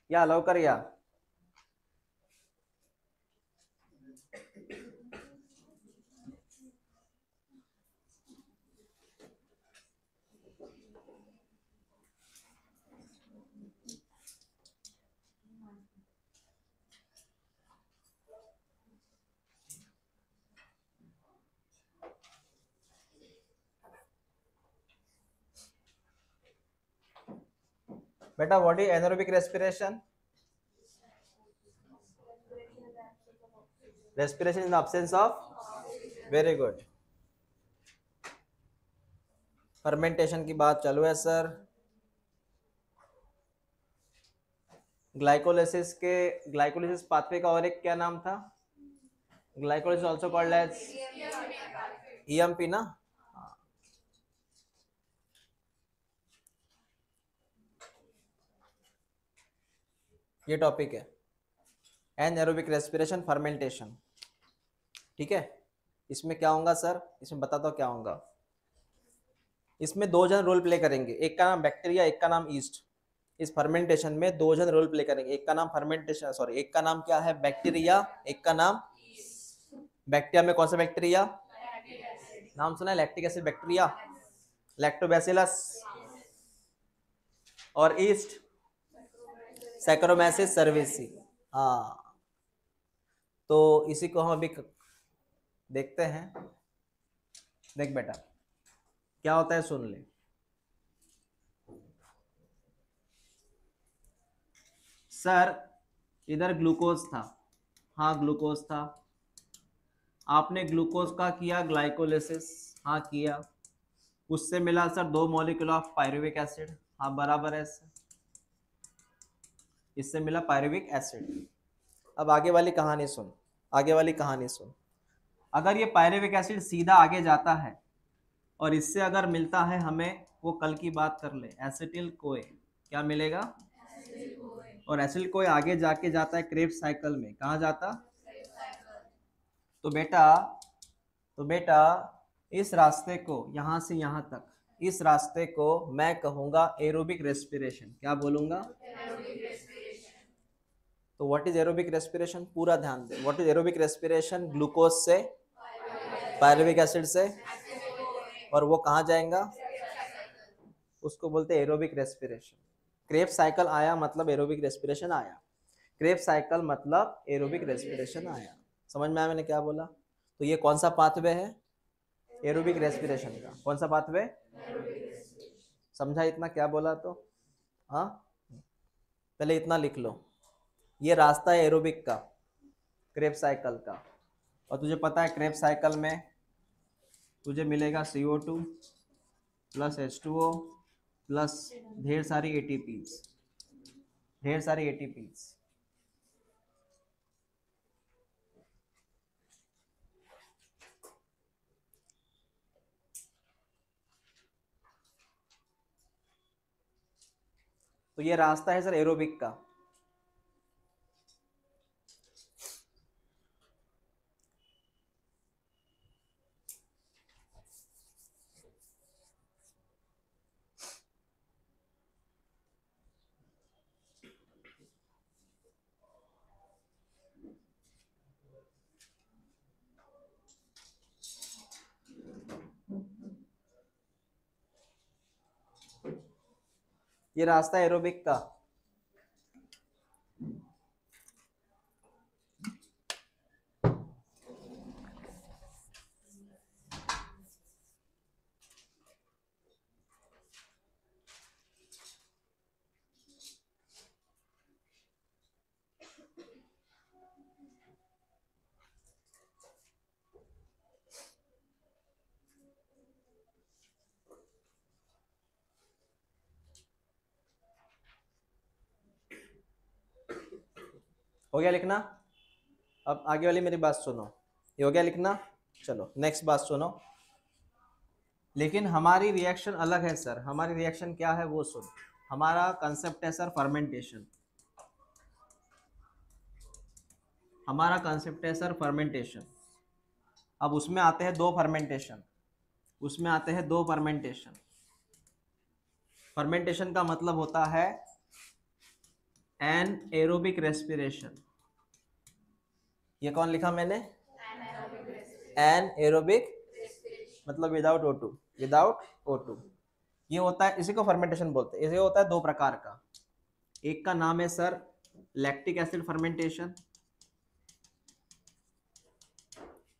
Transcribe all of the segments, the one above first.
या लवकर या. बेटा what is anaerobic respiration? Respiration in the absence of. Very good. Fermentation की बात चालू है सर. ग्लाइकोलिसिस पाथवे का और एक क्या नाम था? Glycolysis also called as EMP ना. ये टॉपिक है एनारोबिक रेस्पिरेशन फर्मेंटेशन. ठीक है. इसमें क्या होगा सर? इसमें बताता हूँ क्या होगा. इसमें दो जन रोल प्ले करेंगे, एक का नाम बैक्टीरिया, एक का नाम ईस्ट. इस फर्मेंटेशन में दो जन रोल प्ले करेंगे, एक का नाम फर्मेंटेशन सॉरी एक का नाम क्या है बैक्टीरिया, एक का नाम. बैक्टीरिया में कौन सा बैक्टीरिया? नाम सुना है लैक्टिक एसिड बैक्टीरिया, लैक्टोबैसिलस. और ईस्ट सैकरोमैसिस सर्वेसी. हाँ, तो इसी को हम अभी देखते हैं. देख बेटा क्या होता है सुन ले. सर इधर ग्लूकोज था. हाँ ग्लूकोज था. आपने ग्लूकोज का किया ग्लाइकोलिसिस. हाँ किया. उससे मिला sir 2 molecule of pyruvic acid. हाँ बराबर है सर. इससे मिला पायरुविक एसिड. अब आगे वाली कहानी सुन. आगे वाली कहानी सुन. अगर ये पायरुविक एसिड सीधा आगे जाता है और इससे अगर मिलता है हमें, वो कल की बात कर ले, एसिटिल कोए. क्या मिलेगा? और एसिटिल कोए आगे जाके जाता है क्रेब्स साइकिल में. कहाँ जाता? तो बेटा इस रास्ते को यहाँ से यहाँ तक, इस रास्ते को मैं कहूंगा एरोबिक रेस्पिरेशन. क्या बोलूंगा? तो व्हाट इज एरोबिक रेस्पिरेशन? पूरा ध्यान दे. What is aerobic respiration? Glucose से पायरुविक एसिड से, और वो कहाँ जाएगा? उसको बोलते हैं एरोबिक रेस्पिरेशन. क्रेब साइकिल आया मतलब एरोबिक रेस्पिरेशन आया. क्रेब साइकिल मतलब एरोबिक रेस्पिरेशन आया. समझ में आया मैंने क्या बोला? तो ये कौन सा पाथवे है? एरोबिक रेस्पिरेशन का. कौन सा पाथवे? समझा इतना क्या बोला तो? हाँ पहले इतना लिख लो. ये रास्ता है एरोबिक का, क्रेब साइकिल का. और तुझे पता है क्रेब साइकिल में तुझे मिलेगा CO2 प्लस H2O प्लस ढेर सारी ATPs. ढेर सारी ATPs. तो ये रास्ता है सर एरोबिक का. ये रास्ता एरोबिक का. हो गया लिखना? अब आगे वाली मेरी बात सुनो. ये हो गया लिखना? चलो नेक्स्ट बात सुनो. लेकिन हमारी रिएक्शन अलग है सर. हमारी रिएक्शन क्या है वो सुन. हमारा कंसेप्ट है सर फर्मेंटेशन. हमारा कंसेप्ट है सर फर्मेंटेशन. अब उसमें आते हैं दो फर्मेंटेशन. उसमें आते हैं दो फर्मेंटेशन. फर्मेंटेशन का मतलब होता है एन एरोबिक रेस्पिरेशन, ये कौन लिखा मैंने? एन एरोबिक मतलब विदाउट O2, विदाउट O2। ये होता है, इसी को फर्मेंटेशन बोलते हैं। इसे होता है दो प्रकार का, एक का नाम है सर लैक्टिक एसिड फर्मेंटेशन,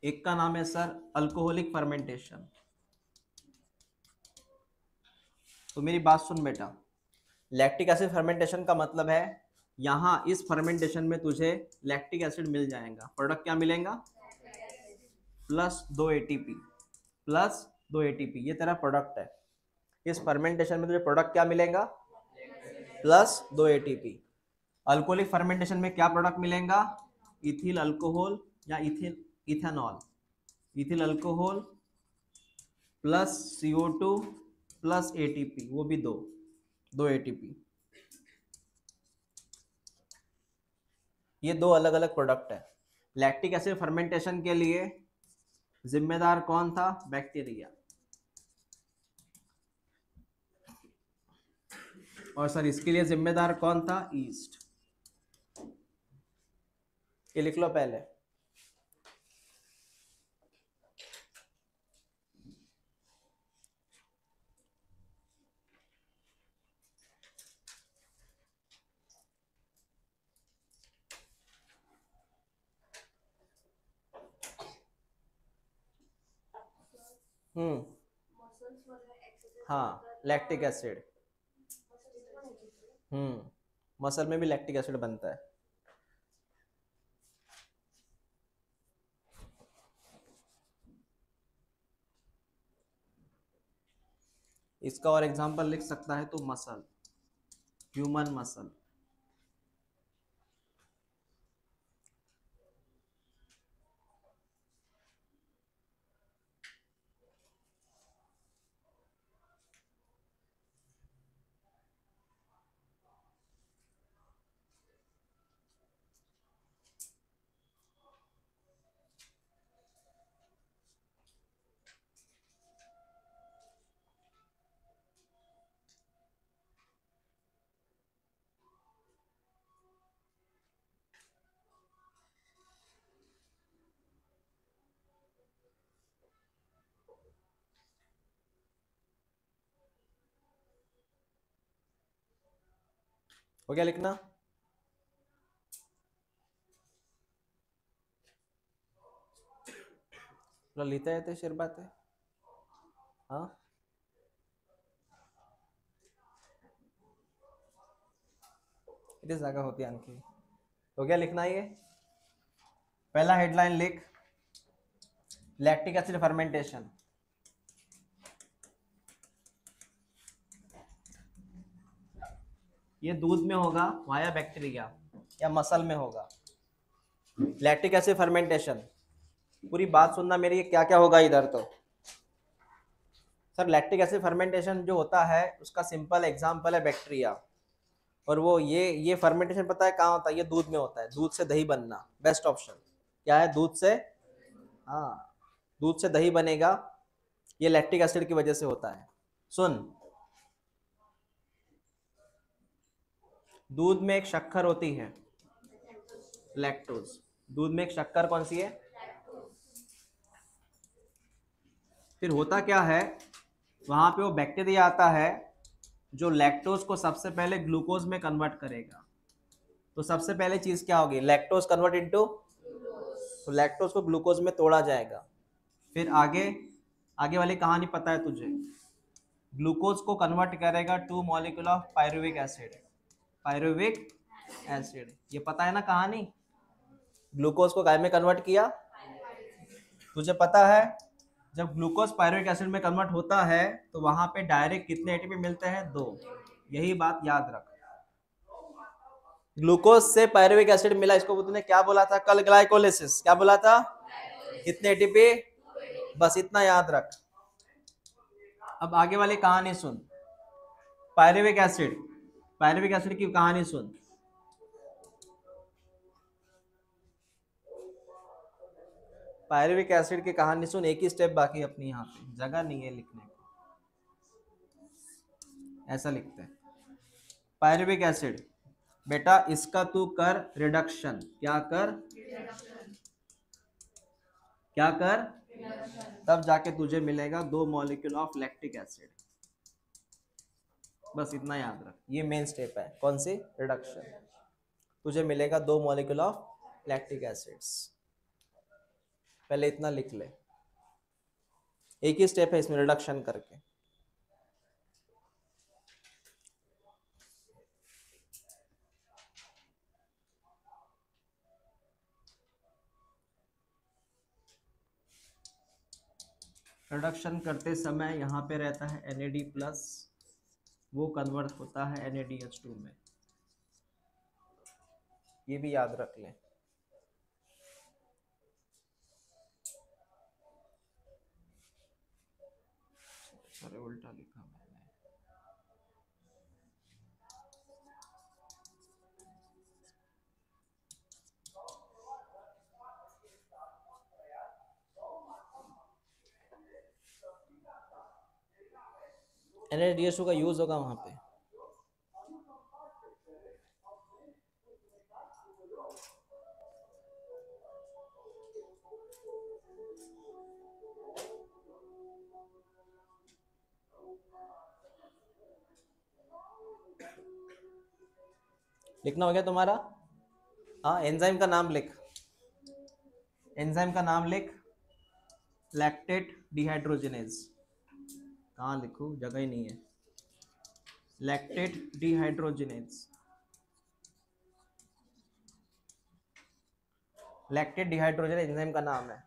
एक का नाम है सर अल्कोहलिक फर्मेंटेशन। तो मेरी बात सुन बेटा, लैक्टिक एसिड फर्मेंटेशन का मतलब है यहां इस फर्मेंटेशन में तुझे लैक्टिक एसिड मिल जाएगा। प्रोडक्ट क्या मिलेगा? प्लस 2 ATP, प्लस 2 ATP, ये तेरा प्रोडक्ट है। इस फर्मेंटेशन में तुझे प्रोडक्ट क्या मिलेगा? Plus 2 ATP। अल्कोहलिक फर्मेंटेशन में क्या प्रोडक्ट मिलेगा? इथिल अल्कोहल या ethanol, ethyl alcohol plus CO2 plus ATP, वो भी 2 ATP। ये दो अलग अलग प्रोडक्ट है। लैक्टिक एसिड फर्मेंटेशन के लिए जिम्मेदार कौन था? बैक्टीरिया। और सर इसके लिए जिम्मेदार कौन था? ईस्ट। ये लिख लो पहले। हाँ, लैक्टिक एसिड। मसल में भी लैक्टिक एसिड बनता है। इसका और एग्जांपल लिख सकता है तो मसल, ह्यूमन मसल। हो गया लिखना? लिहिता येते शिरबाते? हाँ, इतनी जगह होती है आणखी। हो गया लिखना? ये पहला हेडलाइन लिख, लैक्टिक एसिड फर्मेंटेशन। ये दूध में होगा वाया बैक्टीरिया या मसल में होगा। लैक्टिक एसिड फर्मेंटेशन, पूरी बात सुनना मेरी, क्या क्या होगा इधर। तो सर लैक्टिक एसिड फर्मेंटेशन जो होता है उसका सिंपल एग्जांपल है बैक्टीरिया। और वो ये फर्मेंटेशन पता है कहाँ होता है? ये दूध में होता है। दूध से दही बनना बेस्ट ऑप्शन। क्या है? दूध से, हाँ, दूध से दही बनेगा। ये लैक्टिक एसिड की वजह से होता है। सुन, दूध में एक शक्कर होती है, लैक्टोज। दूध में एक शक्कर कौन सी है? फिर होता क्या है, वहां पे वो बैक्टीरिया आता है जो लैक्टोज को सबसे पहले ग्लूकोज में कन्वर्ट करेगा। तो सबसे पहले चीज क्या होगी? लैक्टोज कन्वर्ट इनटू, तो लैक्टोज को ग्लूकोज में तोड़ा जाएगा। फिर आगे, आगे वाली कहानी पता है तुझे। ग्लूकोज को कन्वर्ट करेगा 2 molecule of pyruvic acid, pyruvic acid. ये पता है ना कहानी? ग्लूकोज को काय में कन्वर्ट किया? तुझे पता है जब ग्लूकोज पायरुविक एसिड में कन्वर्ट होता है तो वहां पे डायरेक्ट कितने एटीपी मिलते हैं? 2। यही बात याद रख। ग्लूकोज से पायरुविक एसिड मिला, इसको तूने क्या बोला था कल? ग्लाइकोलिसिस। क्या बोला था? कितने एटीपी? बस इतना याद रख। अब आगे वाली कहानी सुन। पायरुविक एसिड, पायरुविक एसिड की कहानी सुन। पायरुविक एसिड की कहानी सुन। एक ही स्टेप बाकी अपनी, यहाँ पे जगह नहीं है लिखने को, ऐसा लिखते हैं। पायरुविक एसिड बेटा इसका तू कर रिडक्शन, क्या कर, क्या कर, तब जाके तुझे मिलेगा 2 मॉलिक्यूल ऑफ लैक्टिक एसिड। बस इतना याद रख, ये मेन स्टेप है, कौन सी, रिडक्शन। तुझे मिलेगा 2 मॉलिक्यूल ऑफ लैक्टिक एसिड्स, पहले इतना लिख ले। एक ही स्टेप है इसमें, रिडक्शन करके। रिडक्शन करते समय यहाँ पे रहता है NAD+, वो कन्वर्ट होता है NADH2 में, ये भी याद रख ले। अरे उल्टा लिखा मैंने। NADH2 का यूज होगा वहां पे। लिखना हो गया तुम्हारा? हाँ, एंजाइम का नाम लिख, एंजाइम का नाम लिख, लैक्टेट डिहाइड्रोजिनेज। कहाँ लिखूं, जगह ही नहीं है। Lactate dehydrogenase, lactate dehydrogenase enzyme का नाम है।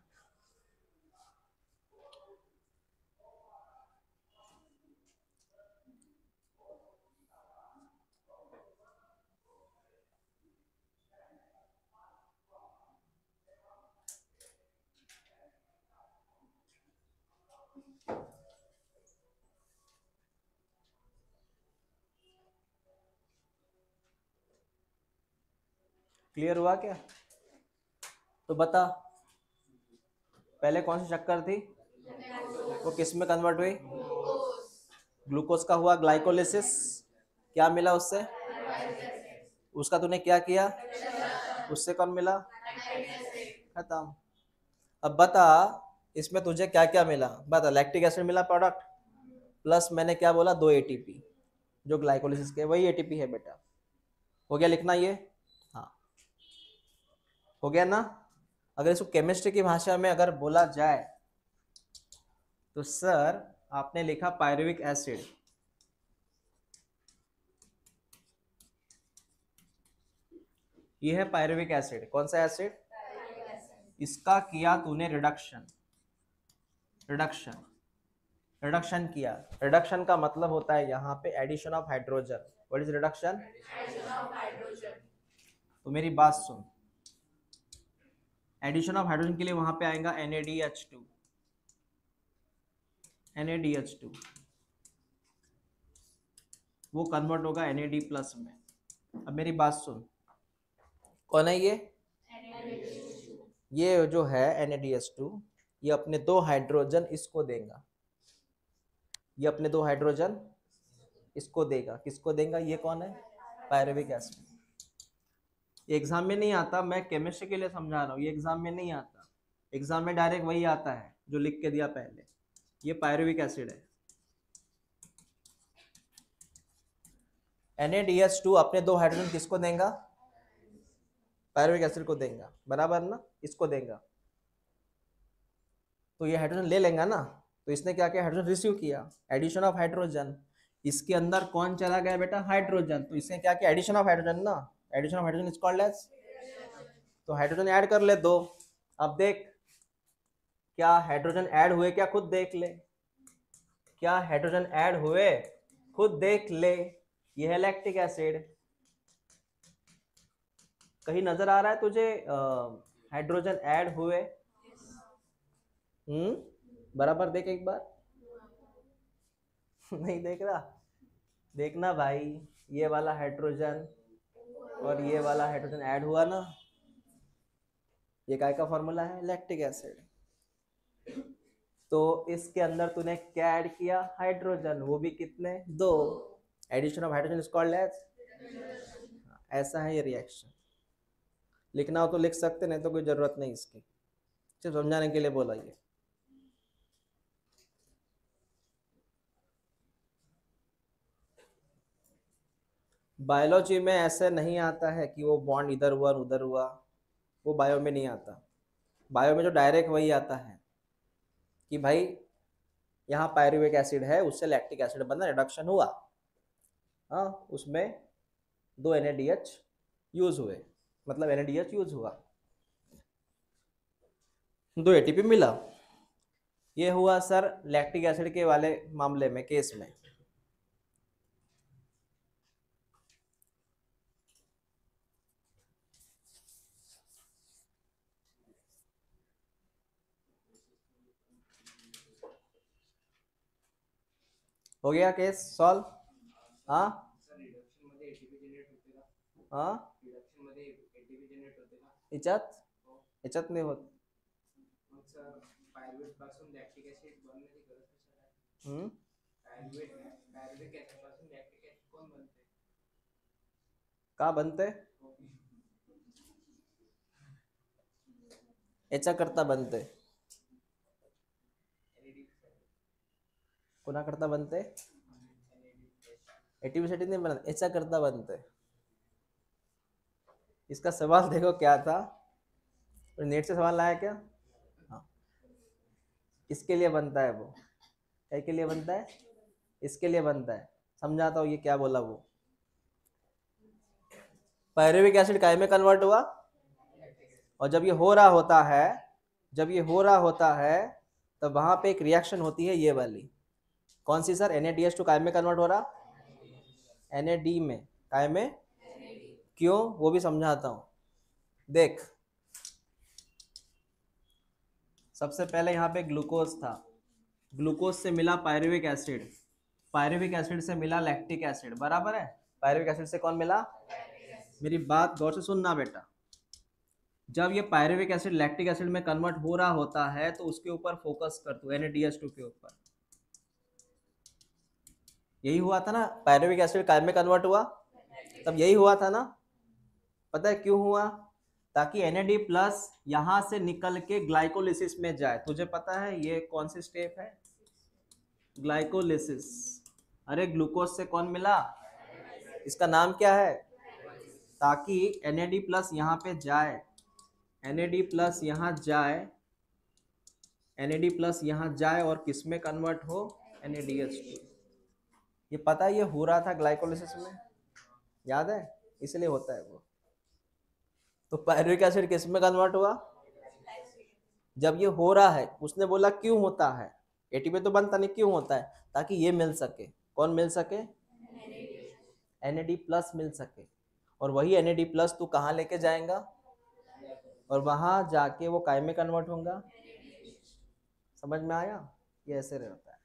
क्लियर हुआ क्या? तो बता, पहले कौन सी शक्कर थी, वो किस में कन्वर्ट हुई, ग्लूकोज का हुआ ग्लाइकोलिसिस, क्या मिला उससे, उसका तूने क्या किया, उससे कौन मिला, खत्म। अब बता इसमें तुझे क्या क्या मिला, बता। लैक्टिक एसिड मिला प्रोडक्ट, प्लस मैंने क्या बोला, 2 ATP, जो ग्लाइकोलिसिस के वही ATP है बेटा। हो गया लिखना ये? हाँ, हो गया ना। अगर इसको केमिस्ट्री की भाषा में अगर बोला जाए तो सर आपने लिखा पायरुविक एसिड, ये है पायरुविक एसिड। कौन सा एसिड, इसका किया तूने रिडक्शन, रिडक्शन, रिडक्शन किया। रिडक्शन का मतलब होता है यहाँ पे addition of hydrogen. What is reduction, तो मेरी बात सुन, एडिशन ऑफ हाइड्रोजन के लिए वहां पे आएगा NADH2, NADH2 वो कन्वर्ट होगा NAD+ में। अब मेरी बात सुन, कौन है ये जो है NADH2, ये अपने 2 हाइड्रोजन इसको देगा, ये अपने 2 हाइड्रोजन इसको देगा। किसको देगा, ये कौन है, पायरुविक एसिड। ये एग्जाम में नहीं आता, मैं केमिस्ट्री के लिए समझा रहा हूँ, ये एग्जाम में नहीं आता। एग्जाम में डायरेक्ट वही आता है जो लिख के दिया पहले, ये पायरुविक एसिड है। NADH2 अपने 2 हाइड्रोजन किसको देगा, पायरुविक एसिड को देगा, बराबर ना, इसको देगा। तो ये हाइड्रोजन ले लेगा ना, तो इसने क्या किया, हाइड्रोजन रिसीव किया, एडिशन ऑफ हाइड्रोजन। इसके अंदर कौन चला गया बेटा, हाइड्रोजन, तो इसने क्या किया, एडिशन ऑफ हाइड्रोजन ना, addition of hydrogen is called as, तो हाइड्रोजन ऐड कर ले 2। अब देख क्या हाइड्रोजन ऐड हुए, क्या खुद देख ले, क्या हाइड्रोजन ऐड हुए, खुद देख ले। ये है लैक्टिक एसिड। कहीं नजर आ रहा है तुझे हाइड्रोजन ऐड हुए? बराबर देख एक बार। नहीं देख रहा, देखना भाई, ये वाला हाइड्रोजन और ये वाला हाइड्रोजन ऐड हुआ ना, ये काय का फॉर्मूला है, लैक्टिक एसिड। तो इसके अंदर तूने क्या ऐड किया, हाइड्रोजन, वो भी कितने, 2। Addition of hydrogen is called as, ऐसा है ये रिएक्शन। लिखना हो तो लिख सकते, नहीं तो कोई जरूरत नहीं इसकी, सिर्फ समझाने के लिए बोला ये। बायोलॉजी में ऐसे नहीं आता है कि वो बॉन्ड इधर हुआ उधर हुआ, वो बायो में नहीं आता। बायो में जो डायरेक्ट वही आता है कि भाई यहाँ पायरुविक एसिड है, उससे लैक्टिक एसिड बना, रिडक्शन हुआ, हाँ उसमें 2 NADH यूज हुए, मतलब NADH यूज हुआ, 2 ATP मिला। ये हुआ सर लैक्टिक एसिड के वाले मामले में, केस में। हो गया केस सॉल्व। हाँ हाँ याच्यात याच्यात नाही होत। का बनते याच्या करता बनते, कोणा करता बनते, ATP साठी नहीं बनते, याच्या करता बनते। इसका सवाल देखो क्या था, नेट से सवाल आया क्या? हाँ, इसके लिए बनता है वो, क्या के लिए बनता है, इसके लिए बनता है। समझाता हूँ ये क्या बोला वो। पायरुविक एसिड काय में कन्वर्ट हुआ, और जब ये हो रहा होता है, जब ये हो रहा होता है तो वहां पे एक रिएक्शन होती है ये वाली, कौन सी सर? NADH2 काय में कन्वर्ट हो रहा, NAD में, काय में, क्यों वो भी समझाता हूं। देख सबसे पहले यहाँ पे ग्लूकोज था, ग्लूकोज से मिला पायरुविक एसिड, पायरुविक एसिड से मिला लैक्टिक एसिड, बराबर है। पायरुविक एसिड से कौन मिला, मेरी बात गौर से सुनना बेटा। जब ये पायरुविक एसिड लैक्टिक एसिड में कन्वर्ट हो रहा होता है तो उसके ऊपर फोकस कर तू, NADH2 के ऊपर। यही हुआ था ना, पायरुविक एसिड काय में कन्वर्ट हुआ, तब यही हुआ था ना। पता है क्यों हुआ? ताकि NAD प्लस यहां से निकल के ग्लाइकोलिसिस में जाए। तुझे पता है ये कौन सी स्टेप है, ग्लाइकोलिसिस। अरे ग्लूकोज से कौन मिला, इसका नाम क्या है, ताकि NAD प्लस यहाँ पे जाए, NAD प्लस यहाँ जाए, NAD प्लस यहाँ जाए और किस में कन्वर्ट हो, NADH2। ये पता है ये हो रहा था ग्लाइकोलिसिस में, याद है, इसलिए होता है वो। तो पायरुविक एसिड किस में कन्वर्ट हुआ, जब ये हो रहा है। उसने बोला क्यों होता है, ATP तो बनता नहीं, क्यों होता है, ताकि ये मिल सके, कौन मिल सके, NAD प्लस मिल सके। और वही NAD प्लस तू कहाँ लेके जाएगा, और वहां जाके वो काय में कन्वर्ट होगा। समझ में आया, ये ऐसे रहता है।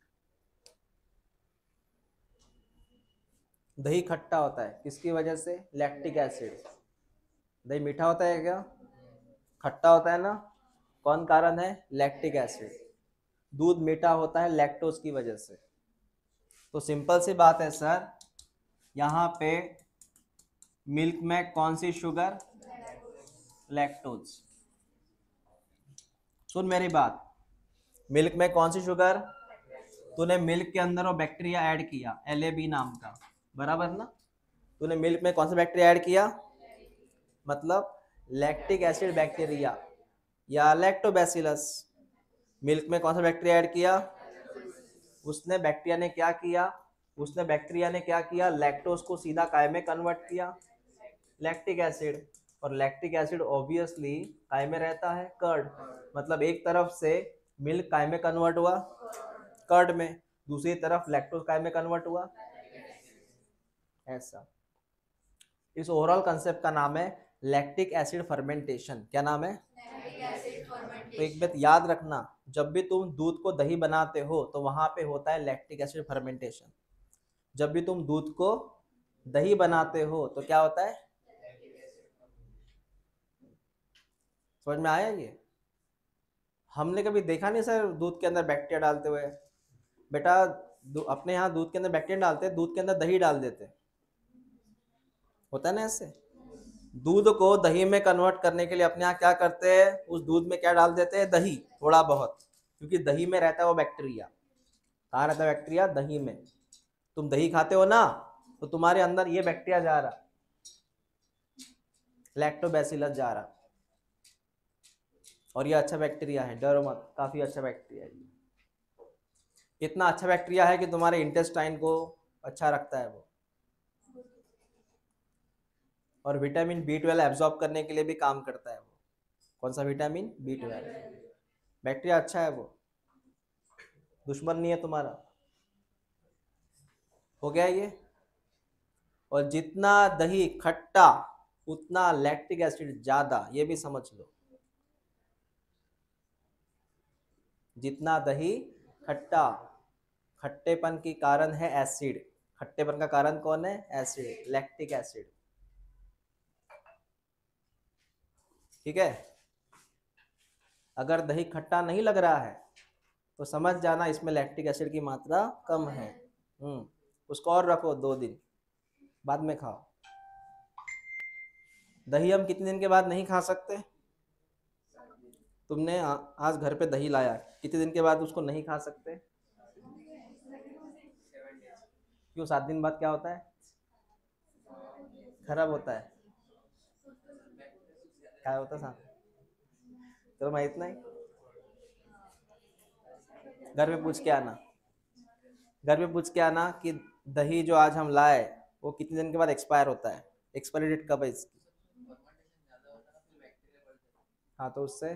दही खट्टा होता है किसकी वजह से, लैक्टिक एसिड। दही मीठा होता है क्या, खट्टा होता है ना, कौन कारण है, लैक्टिक एसिड। दूध मीठा होता है लैक्टोज की वजह से। तो सिंपल सी बात है सर, यहाँ पे मिल्क में कौन सी शुगर, लैक्टोज। सुन मेरी बात, मिल्क में कौन सी शुगर, तूने मिल्क के अंदर वो बैक्टीरिया ऐड किया LAB नाम का, बराबर ना। तूने मिल्क में कौन सा बैक्टीरिया ऐड किया, मतलब लैक्टिक एसिड बैक्टीरिया या लैक्टोबैसिलस। मिल्क में कौन सा बैक्टीरिया ऐड किया, उसने बैक्टीरिया ने क्या किया, उसने बैक्टीरिया ने क्या किया, लैक्टोज को सीधा काय में कन्वर्ट किया, लैक्टिक एसिड। और लैक्टिक एसिड ऑब्वियसली काय में रहता है, कर्ड। मतलब एक तरफ से मिल्क काय में कन्वर्ट हुआ, कर्ड में, दूसरी तरफ लैक्टोज काय में कन्वर्ट हुआ, ऐसा। इस ओवरऑल कंसेप्ट का नाम है लैक्टिक एसिड फर्मेंटेशन। क्या नाम है, तो एक बात याद रखना, जब भी तुम दूध को दही बनाते हो तो वहां पे होता है लैक्टिक एसिड फर्मेंटेशन। जब भी तुम दूध को दही बनाते हो तो क्या होता है, समझ में आया ये? हमने कभी देखा नहीं सर दूध के अंदर बैक्टीरिया डालते हुए। बेटा अपने यहाँ दूध के अंदर बैक्टीरिया डालते हैं, दूध के अंदर दही डाल देते, होता है ना ऐसे। दूध को दही में कन्वर्ट करने के लिए अपने यहाँ क्या करते हैं, उस दूध में क्या डाल देते हैं, दही थोड़ा बहुत, क्योंकि दही में रहता है वो बैक्टीरिया। कहाँ रहता है बैक्टीरिया, दही में। तुम दही खाते हो ना, तो तुम्हारे अंदर ये बैक्टीरिया जा रहा, लैक्टोबैसिलस जा रहा, और ये अच्छा बैक्टीरिया है, डरो मत, काफी अच्छा बैक्टीरिया है। इतना अच्छा बैक्टीरिया है कि तुम्हारे इंटेस्टाइन को अच्छा रखता है वो, और विटामिन B12 एब्जॉर्ब करने के लिए भी काम करता है वो। कौन सा विटामिन, B12। बैक्टीरिया अच्छा है वो, दुश्मन नहीं है तुम्हारा। हो गया ये। और जितना दही खट्टा उतना लैक्टिक एसिड ज्यादा, ये भी समझ लो। जितना दही खट्टा, खट्टेपन की कारण है एसिड, खट्टेपन का कारण कौन है, एसिड, लैक्टिक एसिड। ठीक है। अगर दही खट्टा नहीं लग रहा है तो समझ जाना इसमें लैक्टिक एसिड की मात्रा कम है। उसको और रखो 2 दिन, बाद में खाओ। दही हम कितने दिन के बाद नहीं खा सकते, तुमने आज घर पे दही लाया, कितने दिन के बाद उसको नहीं खा सकते, क्यों, 7 दिन बाद क्या होता है, खराब होता है, क्या होता है साहब, तो मैं इतना ही, घर पे पूछ के आना, घर पे पूछ के आना कि दही जो आज हम लाए वो कितने दिन के बाद एक्सपायर होता है, एक्सपायरी डेट कब है इसकी। हाँ, तो उससे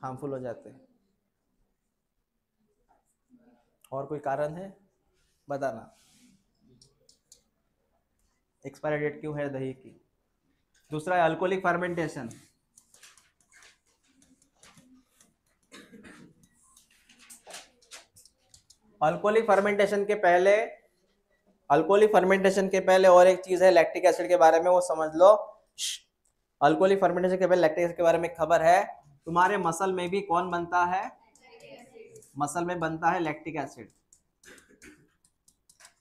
हार्मफुल हो जाते हैं। और कोई कारण है, बताना, एक्सपायरी डेट क्यों है दही की। दूसरा है अल्कोहलिक फर्मेंटेशन। अल्कोहलिक फर्मेंटेशन के पहले, अल्कोहलिक फर्मेंटेशन के पहले और एक चीज है लैक्टिक एसिड के बारे में, वो समझ लो। अल्कोहलिक फर्मेंटेशन के पहले लैक्टिक एसिड के बारे में खबर है, तुम्हारे मसल में भी कौन बनता है, मसल में बनता है लैक्टिक एसिड,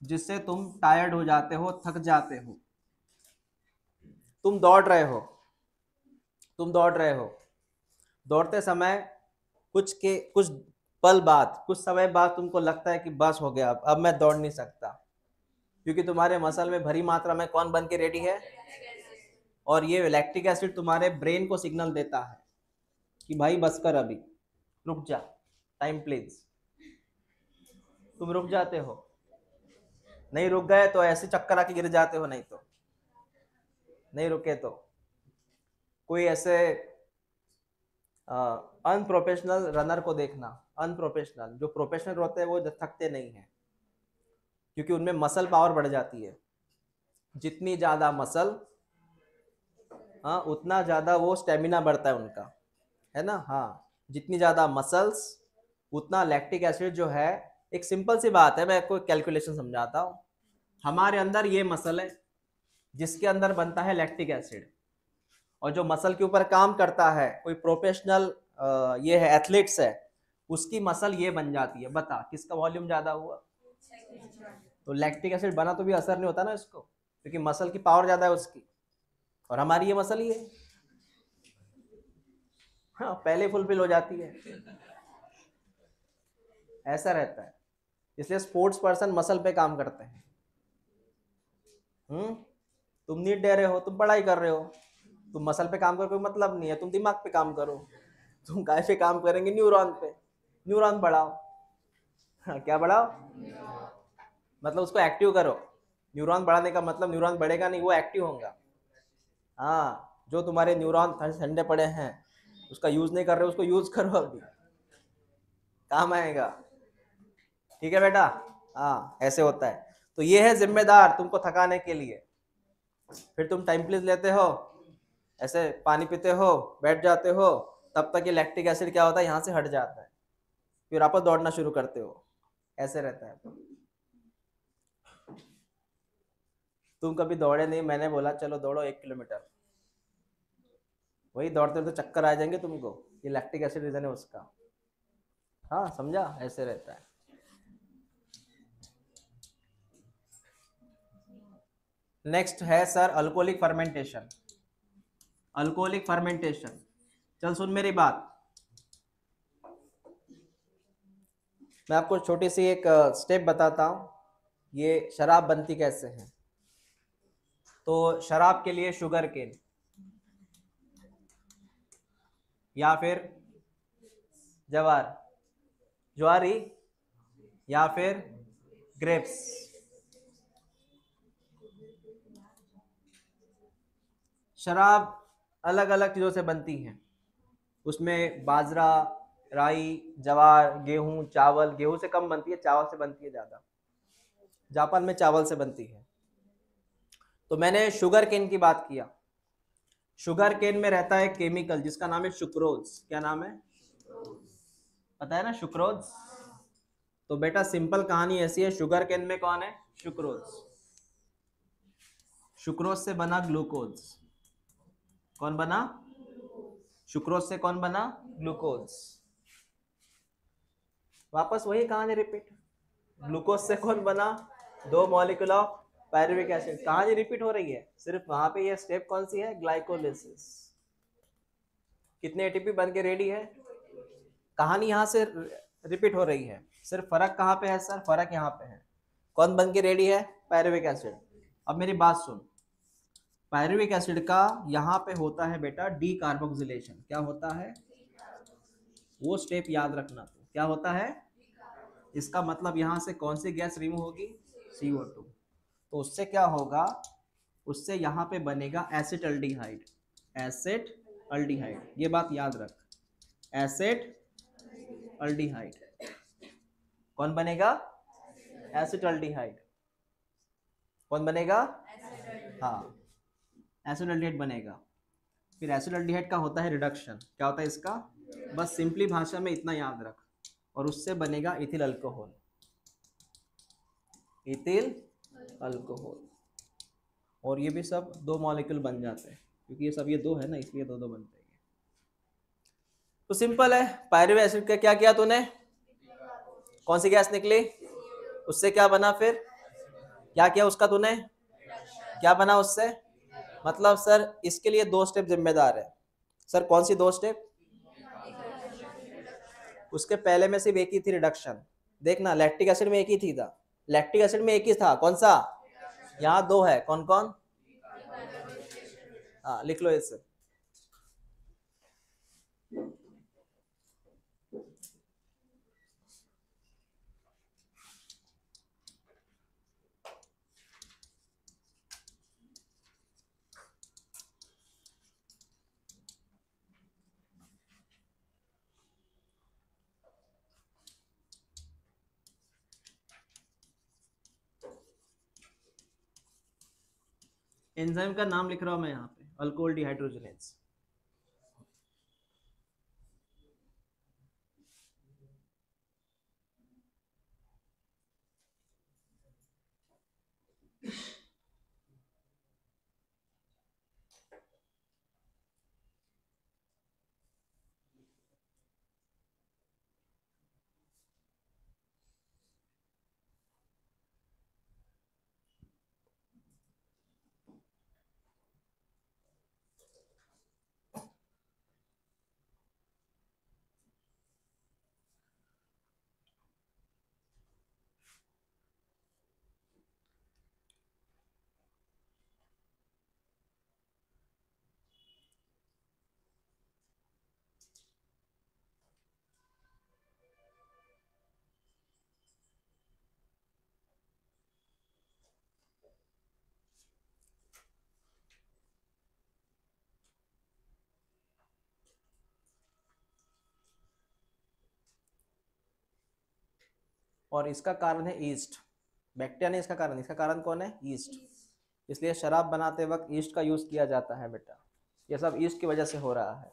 जिससे तुम टायर्ड हो जाते हो, थक जाते हो। तुम दौड़ रहे हो, तुम दौड़ रहे हो, दौड़ते समय कुछ पल बाद, कुछ समय बाद तुमको लगता है कि बस हो गया, अब मैं दौड़ नहीं सकता, क्योंकि तुम्हारे मसल में भरी मात्रा में कौन बन के रेडी है, और ये लैक्टिक एसिड तुम्हारे ब्रेन को सिग्नल देता है कि भाई बस कर, अभी रुक जा, टाइम प्लीज। तुम रुक जाते हो, नहीं रुक गए तो ऐसे चक्कर आके गिर जाते हो, नहीं तो नहीं रुके तो कोई ऐसे अनप्रोफेशनल रनर को देखना, अनप्रोफेशनल, जो प्रोफेशनल होते हैं वो थकते नहीं है, क्योंकि उनमें मसल पावर बढ़ जाती है। जितनी ज्यादा मसल, हाँ, उतना ज्यादा वो स्टेमिना बढ़ता है उनका, है ना। हाँ, जितनी ज्यादा मसल्स उतना लैक्टिक एसिड जो है, एक सिंपल सी बात है, मैं आपको कैलकुलेशन समझाता हूँ। हमारे अंदर ये मसल है जिसके अंदर बनता है लैक्टिक एसिड, और जो मसल के ऊपर काम करता है, कोई प्रोफेशनल ये है, एथलीट्स है, उसकी मसल ये बन जाती है। बता किसका वॉल्यूम ज्यादा हुआ, तो लैक्टिक एसिड बना तो भी असर नहीं होता ना इसको, क्योंकि मसल की पावर ज्यादा है उसकी, और हमारी ये मसल ही है, हाँ, पहले फुलफिल हो जाती है, ऐसा रहता है। इसलिए स्पोर्ट्स पर्सन मसल पे काम करते हैं। तुम नीट दे रहे हो, तुम पढ़ाई कर रहे हो, तुम मसल पे काम करो, कोई मतलब नहीं है, तुम दिमाग पे काम करो। तुम काय पे काम करेंगे, न्यूरॉन पे, न्यूरॉन बढ़ाओ। हाँ, क्या बढ़ाओ, मतलब उसको एक्टिव करो। न्यूरॉन बढ़ाने का मतलब न्यूरॉन बढ़ेगा नहीं, वो एक्टिव होगा। हाँ, जो तुम्हारे न्यूरॉन ठंडे पड़े हैं, उसका यूज नहीं कर रहे हो, उसको यूज करो, अभी काम आएगा। ठीक है बेटा, हाँ, ऐसे होता है। तो ये है जिम्मेदार तुमको थकाने के लिए। फिर तुम टाइम प्लीज लेते हो, ऐसे पानी पीते हो, बैठ जाते हो, तब तक ये लैक्टिक एसिड क्या होता है, यहाँ से हट जाता है, फिर आप दौड़ना शुरू करते हो, ऐसे रहता है। तुम कभी दौड़े नहीं, मैंने बोला चलो दौड़ो 1 किलोमीटर, वही दौड़ते दौड़ते चक्कर आ जाएंगे तुमको, ये लैक्टिक एसिड रीजन है उसका। हाँ, समझा, ऐसे रहता है। नेक्स्ट है sir alcoholic fermentation. Alcoholic fermentation, चल सुन मेरी बात। मैं आपको छोटी सी एक स्टेप बताता हूँ, ये शराब बनती कैसे है। तो शराब के लिए शुगर केन या फिर जवार, ज्वारी या फिर ग्रेप्स, शराब अलग अलग चीज़ों से बनती है। उसमें बाजरा, राई, जवार, गेहूं, चावल, गेहूं से कम बनती है, चावल से बनती है ज़्यादा। जापान में चावल से बनती है। तो मैंने शुगर केन की बात किया। शुगर केन में रहता है केमिकल जिसका नाम है सुक्रोज। क्या नाम है? पता है ना, सुक्रोज। तो बेटा सिंपल कहानी ऐसी है, शुगर केन में कौन है? सुक्रोज। सुक्रोज से बना ग्लूकोज। कौन बना? सुक्रोज से कौन बना? ग्लूकोज। वापस वही कहानी रिपीट। ग्लूकोज से कौन बना? दो मॉलिक्यूल ऑफ पायरुविक एसिड। कहानी रिपीट हो रही है, सिर्फ वहां पे ये स्टेप कौन सी है? ग्लाइकोलिसिस। कितने एटीपी बन के रेडी है? कहानी यहां से रिपीट हो रही है, सिर्फ फर्क कहां पे है सर? फर्क यहाँ पे है। कौन बन के रेडी है? Pyruvic acid. अब मेरी बात सुन, पायरुविक एसिड का यहाँ पे होता है बेटा डी कार्बोक्सिलेशन। क्या होता है? वो स्टेप याद रखना। तो क्या होता है? इसका मतलब यहाँ से कौन सी गैस रिमूव होगी? CO2। तो उससे क्या होगा? उससे यहाँ पे बनेगा एसिटल्डिहाइड। एसिटल्डिहाइड, ये बात याद रख। एसिटल्डिहाइड कौन बनेगा? एसिटल्डिहाइड। कौन बनेगा? हाँ, एसिटल्डिहाइड बनेगा। फिर एसिटल्डिहाइड का होता है रिडक्शन। क्या होता है इसका? बस सिंपली भाषा में इतना याद रख। और उससे बनेगा इथिल अल्कोहल। Ethyl alcohol. और ये भी सब दो मॉलिक्यूल बन जाते हैं, क्योंकि ये सब ये दो है ना, इसलिए दो दो बनते हैं। तो सिंपल है। पायरुविक एसिड का क्या किया तूने? कौन सी गैस निकली? उससे क्या बना? फिर क्या किया उसका तूने? क्या बना उससे? मतलब सर इसके लिए दो स्टेप जिम्मेदार है। सर कौन सी दो स्टेप? उसके पहले में सिर्फ एक ही थी, रिडक्शन। देखना, लैक्टिक एसिड में एक ही थी था। लैक्टिक एसिड में एक ही था, कौन सा? यहाँ दो है। कौन कौन? हाँ लिख लो इसे। एंजाइम का नाम लिख रहा हूं मैं यहाँ पे, अल्कोहल डिहाइड्रोजनेज। और इसका कारण है ईस्ट। बैक्टीरिया नहीं इसका कारण, इसका कारण कौन है? ईस्ट। इसलिए शराब बनाते वक्त ईस्ट का यूज किया जाता है बेटा। ये सब ईस्ट की वजह से हो रहा है।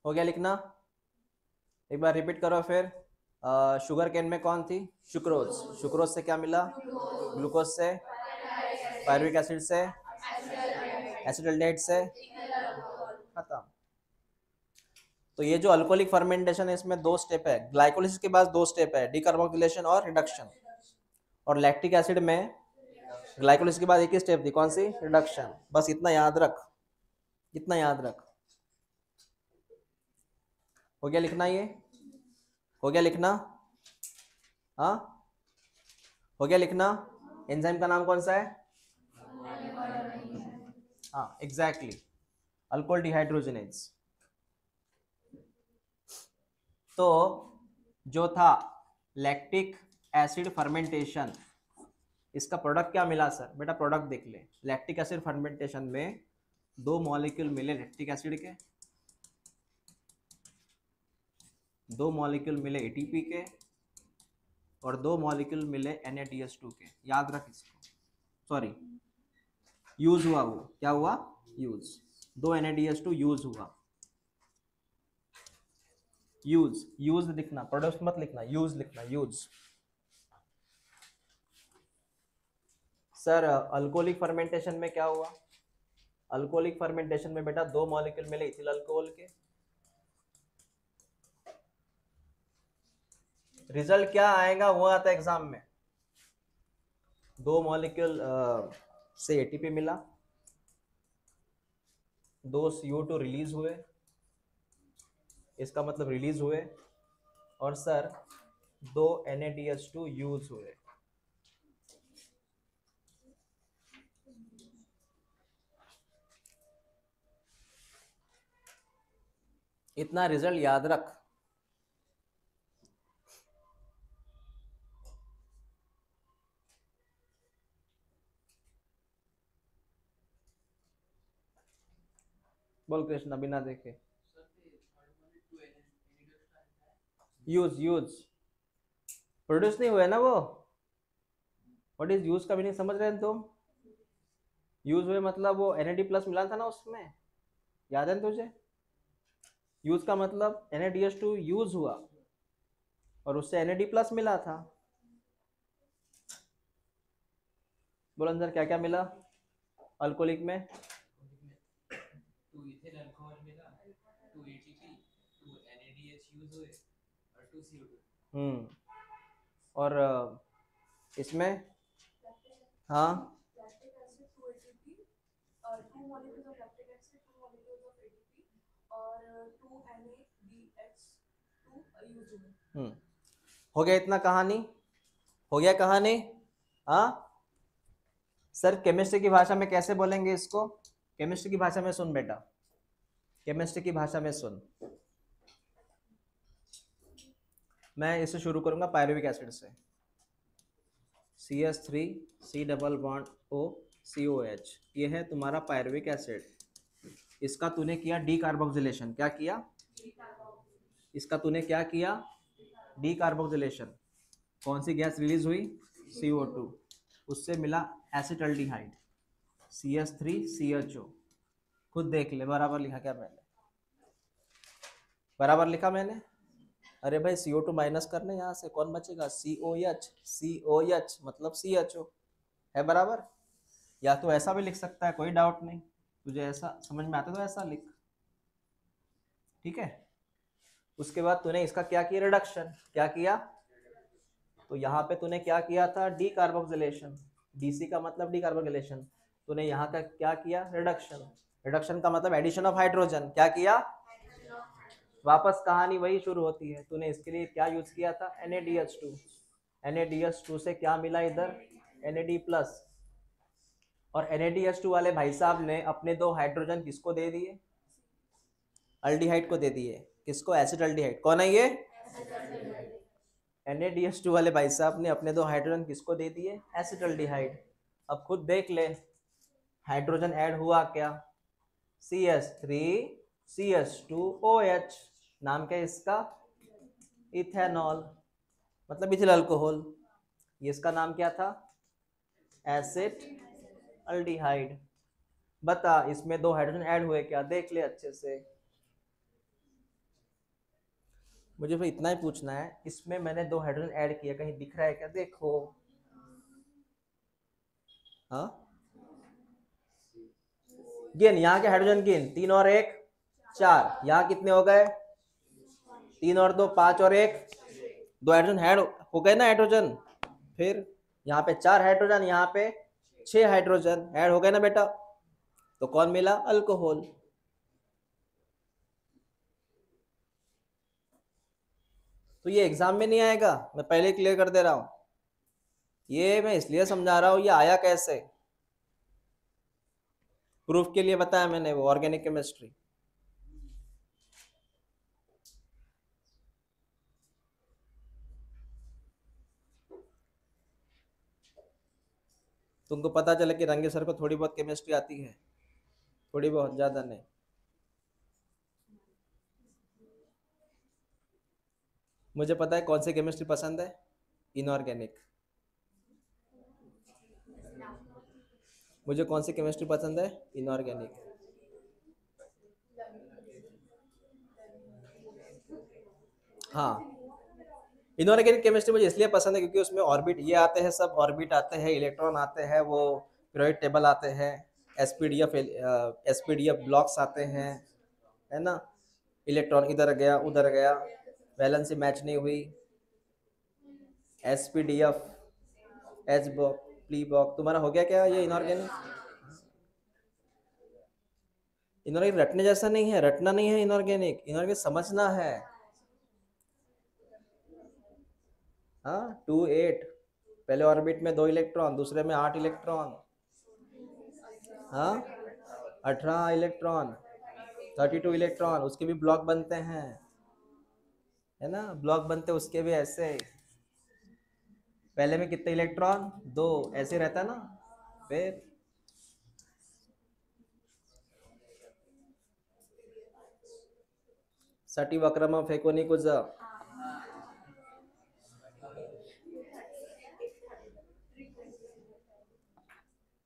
हो गया लिखना? एक बार रिपीट करो फिर। शुगर केन में कौन थी? सुक्रोज। सुक्रोज से क्या मिला? ग्लूकोज से, पायरुविक एसिड से, एसिटल्डिहाइड से, खत्म। तो ये जो अल्कोहलिक फर्मेंटेशन है इसमें 2 स्टेप है, ग्लाइकोलिसिस के बाद 2 स्टेप है, डीकार्बोक्सिलेशन और रिडक्शन। और लैक्टिक एसिड में ग्लाइकोलिसिस के बाद एक ही स्टेप थी, कौन सी? रिडक्शन। बस इतना याद रख, इतना याद रख। हो गया लिखना? ये हो गया लिखना? हाँ हो गया लिखना? एंजाइम का नाम कौन सा है? हाँ एग्जैक्टली, अल्कोहल डिहाइड्रोजिनेज। तो जो था लैक्टिक एसिड फर्मेंटेशन, इसका प्रोडक्ट क्या मिला सर? बेटा प्रोडक्ट देख ले, लैक्टिक एसिड फर्मेंटेशन में 2 मॉलिक्यूल मिले लैक्टिक एसिड के, 2 मॉलिक्यूल मिले एटीपी के, और 2 मॉलिक्यूल मिले NADH2 के। याद रख इसको, सॉरी यूज हुआ, वो क्या हुआ? यूज। 2 NADH2 यूज हुआ, यूज लिखना, प्रोडक्ट मत लिखना, यूज लिखना, यूज। सर अल्कोहलिक फर्मेंटेशन में क्या हुआ? अल्कोहलिक फर्मेंटेशन में बेटा 2 मॉलिक्यूल मिले इथिल अल्कोहल के, रिजल्ट क्या आएगा वो आता है एग्जाम में। 2 मॉलिक्यूल से एटीपी मिला, 2 CO2 रिलीज हुए, इसका मतलब रिलीज हुए, और सर 2 NADH2 यूज हुए। इतना रिजल्ट याद रख। बोल कृष्णा बिना देखे। यूज प्रोड्यूस नहीं हुए ना वो। व्हाट इज यूज का मीनिंग समझ रहे हैं तुम? यूज हुए मतलब वो NAD प्लस मिला था ना उसमें, याद है तुझे? यूज का मतलब NADH2 यूज हुआ और उससे NAD प्लस मिला था। बोल अंदर क्या क्या मिला अल्कोहलिक में? 2 इथिल अल्कोहल मिला, 2 ATP, 2 NADH यूज हुए और 2 CO2। और इसमें हाँ 2 molecules of lactic acid, 2 molecules of ATP और 2 NADH2 यूज हुए। हो गया इतना कहानी? हो गया कहानी? हाँ सर केमिस्ट्री की भाषा में कैसे बोलेंगे इसको? केमिस्ट्री की भाषा में सुन बेटा, केमिस्ट्री की भाषा में सुन। मैं इसे शुरू करूंगा पायरुविक एसिड से, CH3 C double bond O COH, ये है तुम्हारा पायरुविक एसिड। इसका तूने किया डीकार्बोक्सिलेशन। क्या किया? इसका तूने क्या किया? डीकार्बोक्सिलेशन। कौन सी गैस रिलीज हुई? CO2। उससे मिला एसिटल्डिहाइड CH3CHO। खुद देख ले, बराबर लिखा क्या मैंने? बराबर लिखा मैंने? अरे भाई CO2 माइनस करने यहाँ से, कौन बचेगा? COH मतलब CHO है, बराबर। या तो ऐसा भी लिख सकता है, कोई डाउट नहीं, तुझे ऐसा समझ में आता तो ऐसा लिख, ठीक है। उसके बाद तूने इसका क्या किया? रिडक्शन। क्या किया? तो यहाँ पे तूने क्या किया था? डीकार्बोक्सिलेशन। DC का मतलब डीकार्बोक्सिलेशन। तूने यहाँ का क्या किया? रिडक्शन। रिडक्शन का मतलब एडिशन ऑफ हाइड्रोजन। क्या किया? वापस कहानी वही शुरू होती है। तूने इसके लिए क्या यूज किया था? NADH2। NADH2 से क्या मिला इधर? NAD plus. और NADH2 वाले भाई साहब ने अपने 2 हाइड्रोजन किसको दे दिए? अल्डिहाइड को दे दिए। किसको? एसिटल्डिहाइड। कौन है ये? NADH2 वाले भाई साहब ने अपने 2 हाइड्रोजन किसको दे दिए? एसिटल्डिहाइड। अब खुद देख ले, हाइड्रोजन ऐड हुआ क्या? CH3CH2OH। नाम क्या है इसका? इथेनॉल, मतलब इथिल अल्कोहल। ये इसका नाम क्या था? एसिटल्डिहाइड। बता इसमें 2 हाइड्रोजन ऐड हुए क्या? देख ले अच्छे से। मुझे भाई इतना ही पूछना है, इसमें मैंने 2 हाइड्रोजन ऐड किया, कहीं दिख रहा है क्या? देखो। हाँ गिन, यहाँ के हाइड्रोजन गिन, 3 और 1 4, यहाँ कितने हो गए? 3 और 2 5 और 1 2 हाइड्रोजन ऐड हो गए ना हाइड्रोजन। फिर यहाँ पे 4 हाइड्रोजन, यहाँ पे 6 हाइड्रोजन ऐड हो गए ना बेटा। तो कौन मिला? अल्कोहल। तो ये एग्जाम में नहीं आएगा, मैं पहले क्लियर कर दे रहा हूं। ये मैं इसलिए समझा रहा हूं, ये आया कैसे, प्रूफ के लिए बताया मैंने, वो ऑर्गेनिक केमिस्ट्री। तुमको पता चले कि रंगे सर को थोड़ी बहुत केमिस्ट्री आती है, थोड़ी बहुत, ज्यादा नहीं। मुझे पता है कौन सी केमिस्ट्री पसंद है, इनऑर्गेनिक। मुझे कौन सी केमिस्ट्री पसंद है? इनऑर्गेनिक। हाँ, इनऑर्गेनिक केमिस्ट्री मुझे इसलिए पसंद है क्योंकि उसमें ऑर्बिट ये आते हैं, सब ऑर्बिट आते हैं, इलेक्ट्रॉन आते हैं, वो पीरियोडिक टेबल आते हैं, एसपीडीएफ ब्लॉक्स आते हैं, है ना। इलेक्ट्रॉन इधर गया उधर गया, वैलेंसी मैच नहीं हुई, SPDF, H box, P box. तुम्हारा हो गया क्या ये इनऑर्गेनिक? इनऑर्गेनिक रटने जैसा नहीं है, रटना नहीं है इनऑर्गेनिक, इनऑर्गेनिक समझना है। हाँ 2 8, पहले ऑर्बिट में 2 इलेक्ट्रॉन, दूसरे में 8 इलेक्ट्रॉन, हाँ 18 इलेक्ट्रॉन, 32 इलेक्ट्रॉन, उसके भी ब्लॉक बनते हैं, है ना, ब्लॉक बनते उसके भी ऐसे। पहले में कितने इलेक्ट्रॉन? 2, ऐसे रहता है ना। फिर साठी वक्रम फेकोनी कुछ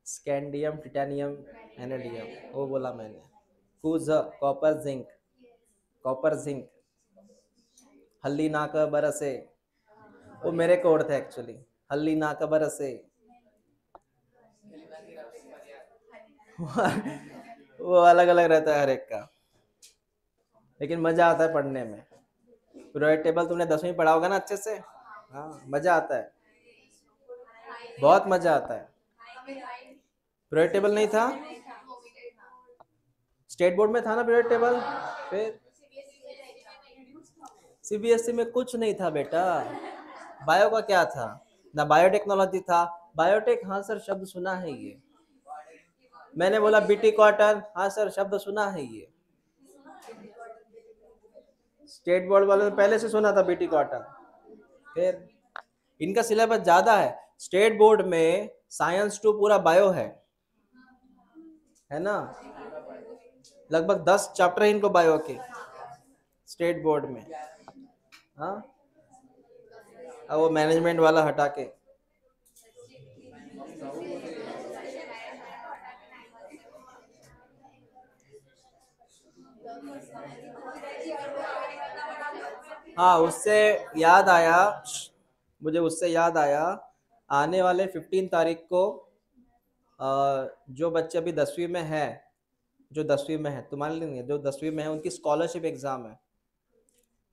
स्कैंडियम, टिटेनियम, एनेडियम, वो बोला मैंने। कुछ कॉपर जिंक, कॉपर जिंक, हल्ली नाक बरसे, वो मेरे कोड थे एक्चुअली, हल्ली नाक बरसे। वो अलग अलग रहता है हर एक का, लेकिन मजा आता है पढ़ने में। पीरियोडिक टेबल तुमने 10वीं पढ़ा होगा ना अच्छे से, हाँ मजा आता है, बहुत मजा आता है। पीरियोडिक टेबल नहीं था? स्टेट बोर्ड में था ना पीरियोडिक टेबल? फिर सीबीएसई में कुछ नहीं था बेटा। बायो का क्या था? ना बायोटेक्नोलॉजी था। बायोटेक, हाँ सर शब्द सुना है ये, मैंने बोला बीटी कॉटन, हाँ सर शब्द सुना है ये। स्टेट बोर्ड वाले ने पहले से सुना था बीटी कॉटन। फिर इनका सिलेबस ज्यादा है, स्टेट बोर्ड में साइंस 2 पूरा बायो है ना, लगभग 10 चैप्टर है इनको बायो के स्टेट बोर्ड में। हाँ, अब वो मैनेजमेंट वाला हटा के। हाँ उससे याद आया, मुझे उससे याद आया, आने वाले 15 तारीख को जो बच्चे अभी 10वीं में है, जो 10वीं में है, तुम्हारे लिए नहीं है, जो 10वीं में है उनकी स्कॉलरशिप एग्जाम है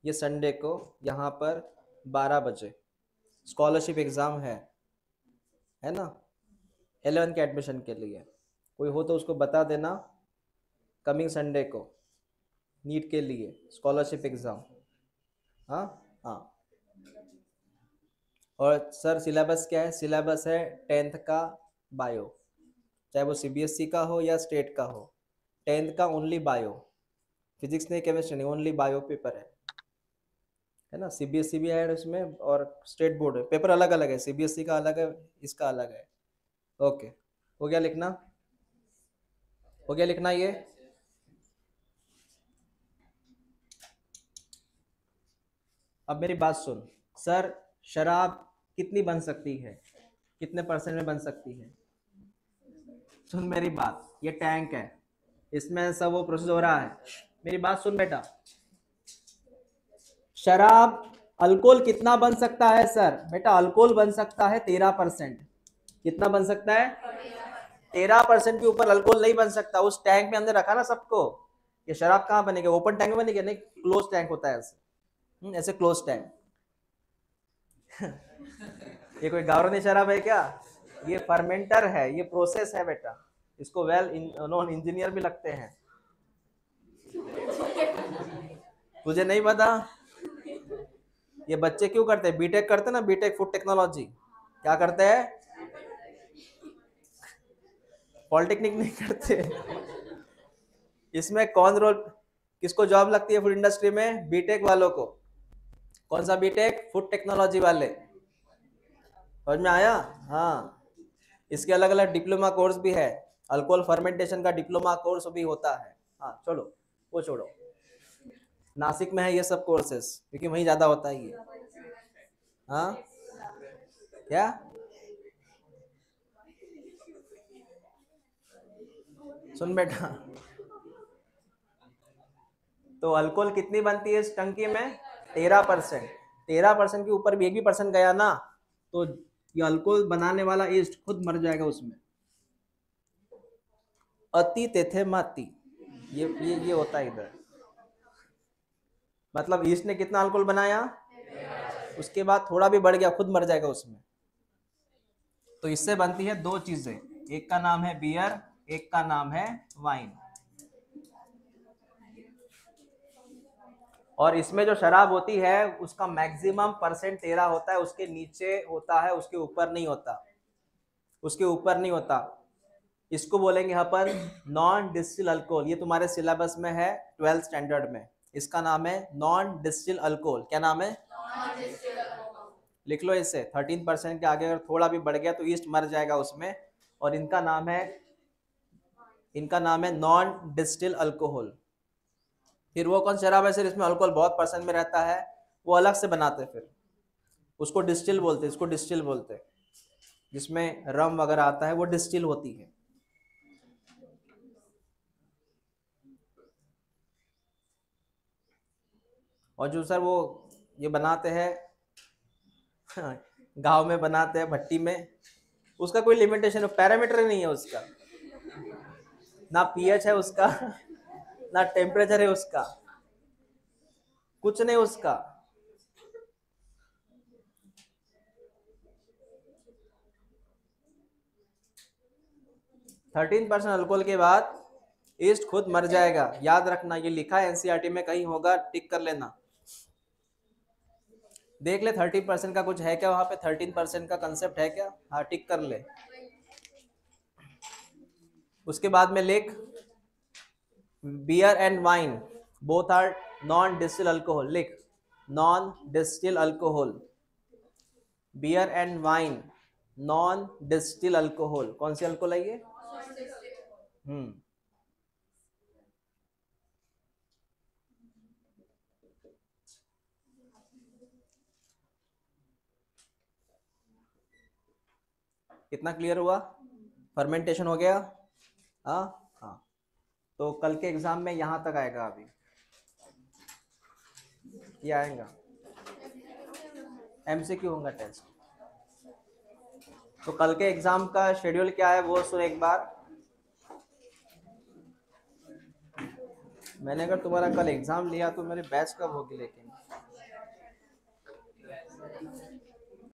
ये संडे को, यहाँ पर 12 बजे स्कॉलरशिप एग्जाम है ना, 11 के एडमिशन के लिए। कोई हो तो उसको बता देना, कमिंग संडे को नीट के लिए स्कॉलरशिप एग्जाम। हाँ हाँ। और सर सिलेबस क्या है? सिलेबस है 10th का बायो, चाहे वो सीबीएसई का हो या स्टेट का हो, 10th का ओनली बायो, फिजिक्स नहीं केमिस्ट्री नहीं, ओनली बायो पेपर है ना। सीबीएसई भी है उसमें और स्टेट बोर्ड है, पेपर अलग अलग है, सीबीएसई का अलग है, इसका अलग है। ओके, हो गया लिखना? हो गया लिखना ये? अब मेरी बात सुन, सर शराब कितनी बन सकती है, कितने % में बन सकती है? सुन मेरी बात, ये टैंक है, इसमें सब वो प्रोसेस हो रहा है, मेरी बात सुन बेटा। शराब अल्कोहल कितना बन सकता है सर? बेटा अल्कोहल बन सकता है 13%। कितना बन सकता है? 13% के ऊपर अल्कोहल नहीं बन सकता। उस टैंक में अंदर रखा ना सबको, ये शराब कहाँ बनेगी? ओपन टैंक में बनेगी? नहीं, क्लोज टैंक होता है ऐसे। ऐसे क्लोज टैंक। ये कोई गावरानी शराब है क्या? ये फर्मेंटर है, ये प्रोसेस है बेटा। इसको वेल नॉन इंजीनियर भी लगते हैं। तुझे नहीं पता? ये बच्चे क्यों करते हैं? बीटेक करते हैं ना, बीटेक फूड टेक्नोलॉजी। क्या करते हैं? पॉलिटेक्निक नहीं करते। इसमें कौन रोल, किसको जॉब लगती है फूड इंडस्ट्री में? बीटेक वालों को। कौन सा बीटेक? फूड टेक्नोलॉजी वाले। समझ में आया? हाँ, इसके अलग अलग डिप्लोमा कोर्स भी है। अल्कोहल फर्मेंटेशन का डिप्लोमा कोर्स भी होता है। हाँ चलो वो छोड़ो, नासिक में है ये सब कोर्सेस, क्योंकि वहीं ज्यादा होता है ये। हाँ क्या? सुन बेटा, तो अल्कोहल कितनी बनती है इस टंकी में? 13%। 13% के ऊपर भी एक भी परसेंट गया ना, तो ये अल्कोहल बनाने वाला ईस्ट खुद मर जाएगा उसमें। अति तेथे माती, ये होता है इधर। मतलब ईस्ट ने कितना अल्कोहल बनाया, उसके बाद थोड़ा भी बढ़ गया खुद मर जाएगा उसमें। तो इससे बनती है दो चीजें, एक का नाम है बियर, एक का नाम है वाइन। और इसमें जो शराब होती है उसका मैक्सिमम परसेंट 13 होता है, उसके नीचे होता है, उसके ऊपर नहीं होता, उसके ऊपर नहीं होता। इसको बोलेंगे अपन नॉन डिस्टिल अल्कोहल। ये तुम्हारे सिलेबस में है 12th स्टैंडर्ड में। इसका नाम है नॉन डिस्टिल अल्कोहल। क्या नाम है? लिख लो इसे। 13% के आगे अगर थोड़ा भी बढ़ गया तो ईस्ट मर जाएगा उसमें, और इनका नाम है नॉन डिस्टिल अल्कोहल। फिर वो कौन शराब है सर इसमें अल्कोहल बहुत परसेंट में रहता है, वो अलग से बनाते, फिर उसको डिस्टिल बोलते, इसको डिस्टिल बोलते। जिसमें रम वगैरह आता है वो डिस्टिल होती है। और जो सर वो ये बनाते हैं गांव में बनाते हैं भट्टी में, उसका कोई लिमिटेशन है, पैरामीटर नहीं है उसका, ना पीएच है उसका, ना टेम्परेचर है उसका, कुछ नहीं उसका। थर्टीन % अल्कोहल के बाद ईस्ट खुद मर जाएगा। याद रखना, ये लिखा है एनसीईआरटी में कहीं होगा, टिक कर लेना। देख ले 30% का कुछ है क्या वहां पे? 13% का कंसेप्ट है क्या? हाँ टिक कर ले। उसके बाद में लिख beer and wine both are non distill alcohol. लिख non distill alcohol. Beer and wine non distill alcohol. कौन सी अल्कोहल है ये? कितना क्लियर हुआ? फर्मेंटेशन हो गया? हाँ हाँ। तो कल के एग्जाम में यहां तक आएगा। अभी ये आएगा, एमसीक्यू होगा टेस्ट। तो कल के एग्जाम का शेड्यूल क्या है वो सुन एक बार। मैंने अगर तुम्हारा कल एग्जाम लिया तो मेरे बैच कब होगी लेकिन?